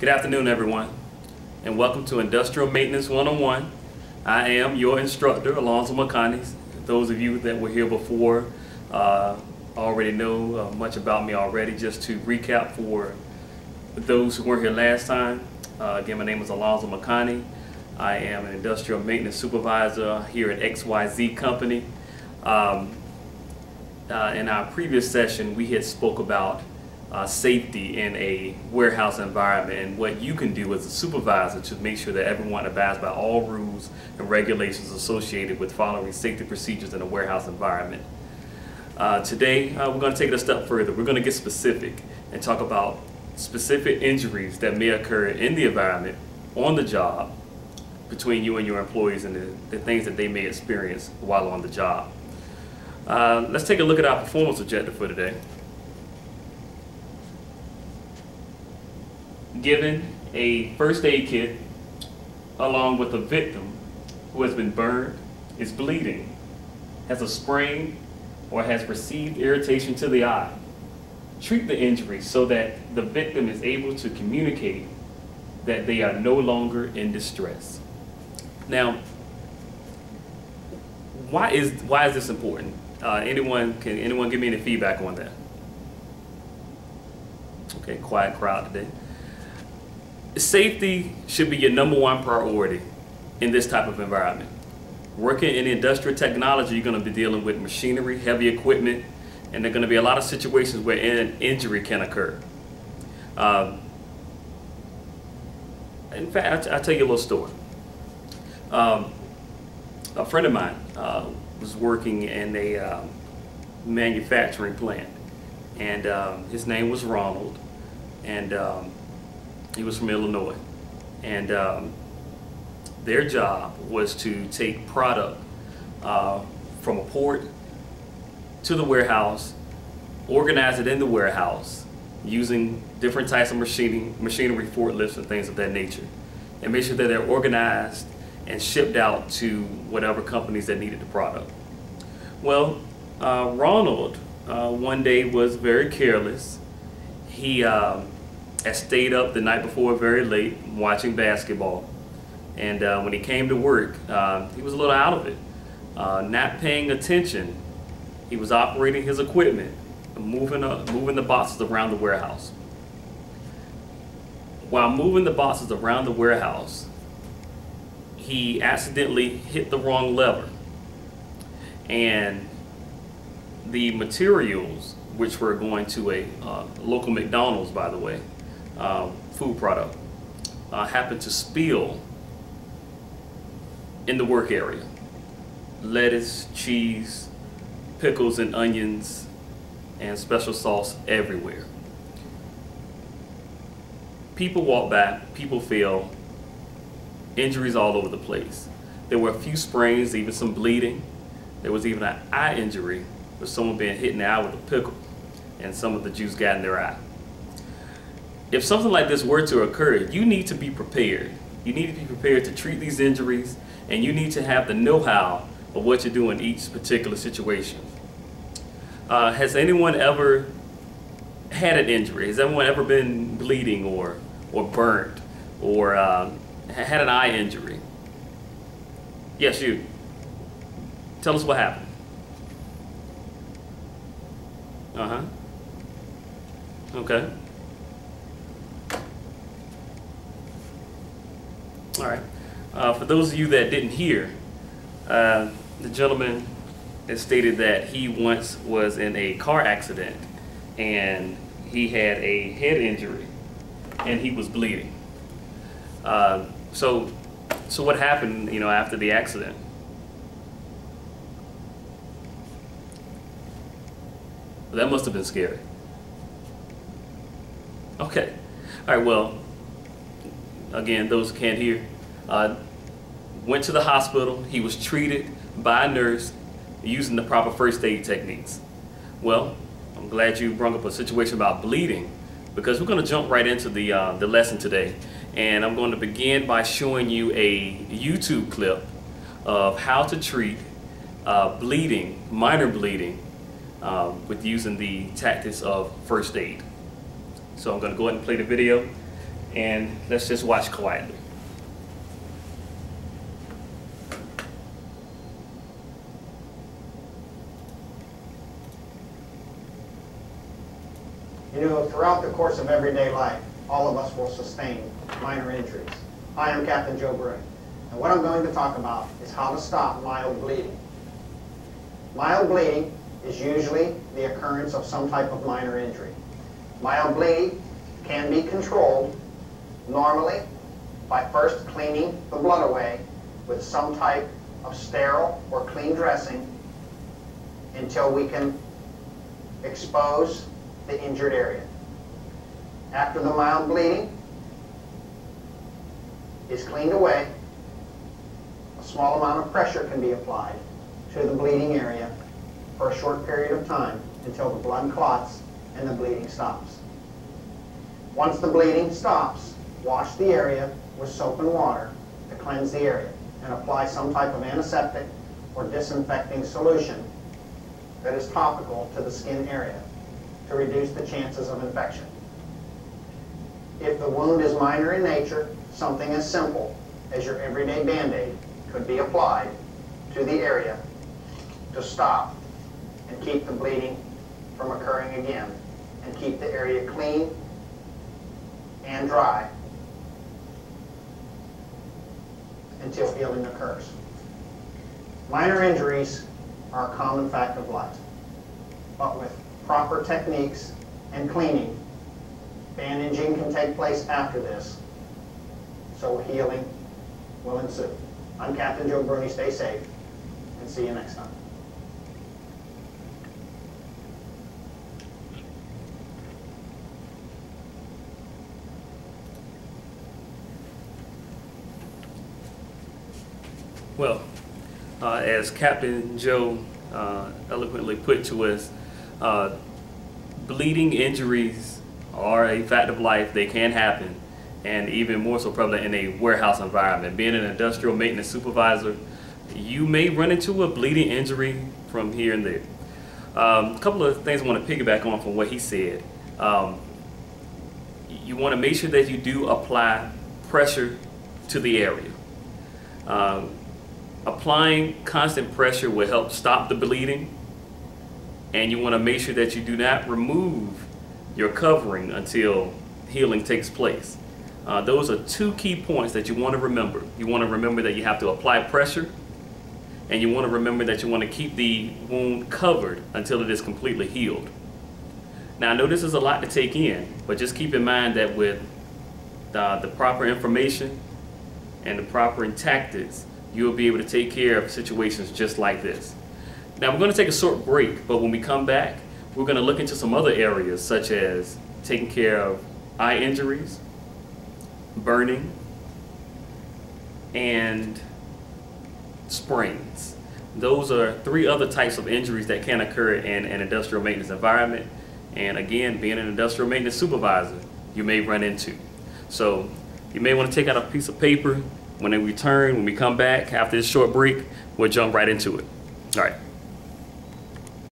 Good afternoon, everyone, and welcome to Industrial Maintenance 101. I am your instructor, Alonzo. Those of you that were here before already know much about me already. Just to recap for those who weren't here last time, again, my name is Alonzo. I am an industrial maintenance supervisor here at XYZ Company. In our previous session, we had spoke about safety in a warehouse environment and what you can do as a supervisor to make sure that everyone abides by all rules and regulations associated with following safety procedures in a warehouse environment. Today, we're going to take it a step further. We're going to get specific and talk about specific injuries that may occur in the environment, on the job, between you and your employees, and the things that they may experience while on the job. Let's take a look at our performance objective for today. Given a first aid kit along with a victim who has been burned, is bleeding, has a sprain, or has received irritation to the eye, treat the injury so that the victim is able to communicate that they are no longer in distress. Now, why is this important? Can anyone give me any feedback on that? Okay, quiet crowd today. Safety should be your #1 priority in this type of environment. Working in industrial technology, you're going to be dealing with machinery, heavy equipment, and there are going to be a lot of situations where an injury can occur. In fact, I'll tell you a little story. A friend of mine was working in a manufacturing plant, and his name was Ronald, and he was from Illinois, and their job was to take product from a port to the warehouse, organize it in the warehouse using different types of machinery, forklifts and things of that nature, and make sure that they're organized and shipped out to whatever companies that needed the product. Well, Ronald one day was very careless. He had stayed up the night before very late watching basketball, and when he came to work, he was a little out of it, not paying attention. He was operating his equipment, moving the boxes around the warehouse. While moving the boxes around the warehouse, he accidentally hit the wrong lever, and the materials, which were going to a local McDonald's, by the way, food product, happened to spill in the work area. Lettuce, cheese, pickles and onions, and special sauce everywhere. People walk by, people fell, injuries all over the place. There were a few sprains, even some bleeding. There was even an eye injury with someone being hit in the eye with a pickle, and some of the juice got in their eye. If something like this were to occur, you need to be prepared. You need to be prepared to treat these injuries, and you need to have the know-how of what you do in each particular situation. Has anyone ever had an injury? Has anyone ever been bleeding or burnt or had an eye injury? Yes, you. Tell us what happened. Okay. All right. For those of you that didn't hear, the gentleman has stated that he once was in a car accident and he had a head injury and he was bleeding. So what happened, after the accident? That must have been scary. Okay. All right, well, again, those who can't hear, went to the hospital. He was treated by a nurse using the proper first aid techniques. Well, I'm glad you brought up a situation about bleeding, because we're going to jump right into the lesson today. And I'm going to begin by showing you a YouTube clip of how to treat bleeding, minor bleeding, with using the tactics of first aid. So I'm going to go ahead and play the video, and let's just watch quietly. You know, throughout the course of everyday life, all of us will sustain minor injuries. Hi, I'm Captain Joe Bruni, and what I'm going to talk about is how to stop mild bleeding. Mild bleeding is usually the occurrence of some type of minor injury. Mild bleeding can be controlled normally by first cleaning the blood away with some type of sterile or clean dressing until we can expose the injured area. After the mild bleeding is cleaned away, a small amount of pressure can be applied to the bleeding area for a short period of time until the blood clots and the bleeding stops. Once the bleeding stops, wash the area with soap and water to cleanse the area and apply some type of antiseptic or disinfecting solution that is topical to the skin area to reduce the chances of infection. If the wound is minor in nature, something as simple as your everyday Band-Aid could be applied to the area to stop and keep the bleeding from occurring again and keep the area clean and dry until healing occurs. Minor injuries are a common fact of life, but with proper techniques and cleaning, bandaging can take place after this, so healing will ensue. I'm Captain Joe Bruni. Stay safe, and see you next time. Well, as Captain Joe eloquently put to us, bleeding injuries are a fact of life. They can happen, and even more so prevalent in a warehouse environment. Being an industrial maintenance supervisor, you may run into a bleeding injury from here and there. A couple of things I want to piggyback on from what he said. You want to make sure that you do apply pressure to the area. Applying constant pressure will help stop the bleeding, and you want to make sure that you do not remove your covering until healing takes place. Those are two key points that you want to remember. You want to remember that you have to apply pressure, and you want to remember that you want to keep the wound covered until it is completely healed. Now, I know this is a lot to take in, but just keep in mind that with the proper information and the proper tactics, you'll be able to take care of situations just like this. Now, we're going to take a short break, but when we come back, we're going to look into some other areas such as taking care of eye injuries, burning, and sprains. Those are three other types of injuries that can occur in an industrial maintenance environment. And again, being an industrial maintenance supervisor, you may run into. So you may want to take out a piece of paper. When we come back after this short break, we'll jump right into it. All right.